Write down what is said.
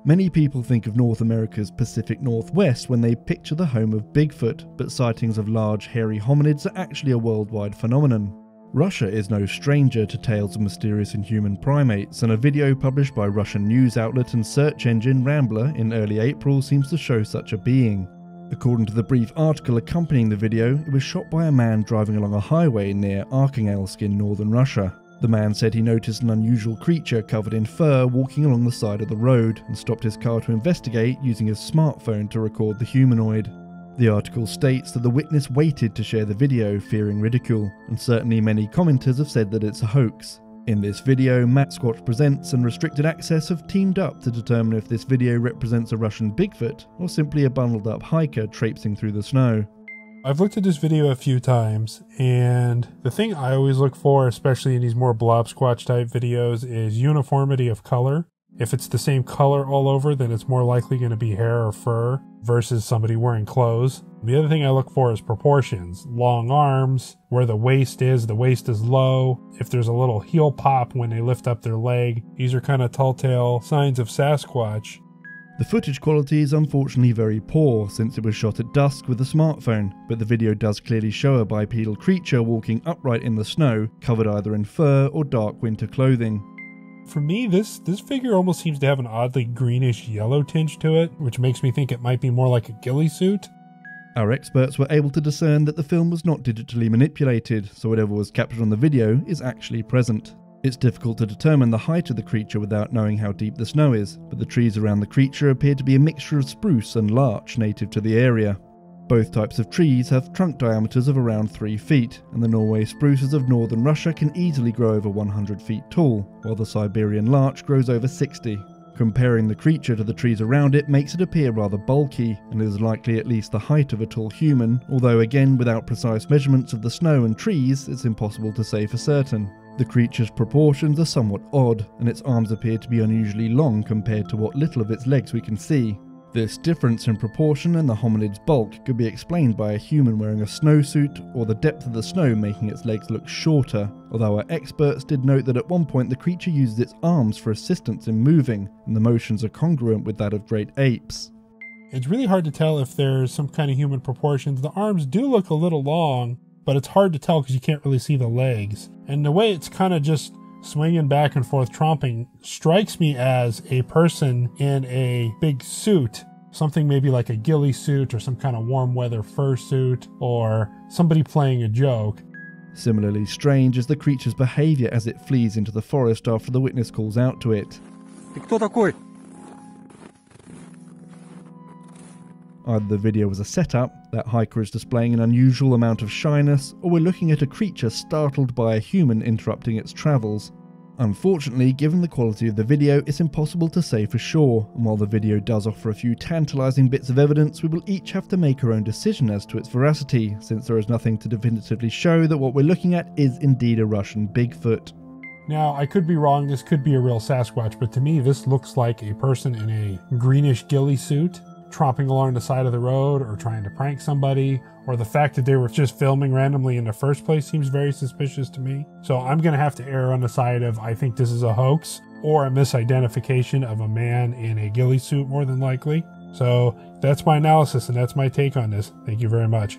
Many people think of North America's Pacific Northwest when they picture the home of Bigfoot, but sightings of large hairy hominids are actually a worldwide phenomenon. Russia is no stranger to tales of mysterious inhuman primates, and a video published by Russian news outlet and search engine Rambler in early April seems to show such a being. According to the brief article accompanying the video, it was shot by a man driving along a highway near Arkhangelsk in northern Russia. The man said he noticed an unusual creature covered in fur walking along the side of the road and stopped his car to investigate using his smartphone to record the humanoid. The article states that the witness waited to share the video, fearing ridicule, and certainly many commenters have said that it's a hoax. In this video, Matt Squatch Presents and Restricted Access have teamed up to determine if this video represents a Russian Bigfoot or simply a bundled up hiker traipsing through the snow. I've looked at this video a few times, and the thing I always look for, especially in these more blob squatch type videos, is uniformity of color. If it's the same color all over, then it's more likely going to be hair or fur versus somebody wearing clothes. The other thing I look for is proportions. Long arms, where the waist is low. If there's a little heel pop when they lift up their leg, these are kind of telltale signs of Sasquatch. The footage quality is unfortunately very poor since it was shot at dusk with a smartphone, but the video does clearly show a bipedal creature walking upright in the snow, covered either in fur or dark winter clothing. For me, this figure almost seems to have an oddly greenish yellow tinge to it, which makes me think it might be more like a ghillie suit. Our experts were able to discern that the film was not digitally manipulated, so whatever was captured on the video is actually present. It's difficult to determine the height of the creature without knowing how deep the snow is, but the trees around the creature appear to be a mixture of spruce and larch native to the area. Both types of trees have trunk diameters of around 3 feet, and the Norway spruces of northern Russia can easily grow over 100 feet tall, while the Siberian larch grows over 60. Comparing the creature to the trees around it makes it appear rather bulky, and is likely at least the height of a tall human, although again without precise measurements of the snow and trees it's impossible to say for certain. The creature's proportions are somewhat odd, and its arms appear to be unusually long compared to what little of its legs we can see. This difference in proportion and the hominid's bulk could be explained by a human wearing a snowsuit, or the depth of the snow making its legs look shorter, although our experts did note that at one point the creature uses its arms for assistance in moving, and the motions are congruent with that of great apes. It's really hard to tell if there's some kind of human proportions. The arms do look a little long, but it's hard to tell because you can't really see the legs. And the way it's kind of just swinging back and forth, tromping, strikes me as a person in a big suit. Something maybe like a ghillie suit or some kind of warm weather fur suit, or somebody playing a joke. Similarly strange is the creature's behaviour as it flees into the forest after the witness calls out to it. Ты кто такой? Either the video was a setup, that hiker is displaying an unusual amount of shyness, or we're looking at a creature startled by a human interrupting its travels. Unfortunately, given the quality of the video, it's impossible to say for sure, and while the video does offer a few tantalising bits of evidence, we will each have to make our own decision as to its veracity, since there is nothing to definitively show that what we're looking at is indeed a Russian Bigfoot. Now, I could be wrong, this could be a real Sasquatch, but to me this looks like a person in a greenish ghillie suit, tromping along the side of the road or trying to prank somebody, or the fact that they were just filming randomly in the first place seems very suspicious to me. So I'm going to have to err on the side of I think this is a hoax or a misidentification of a man in a ghillie suit more than likely. So that's my analysis and that's my take on this. Thank you very much.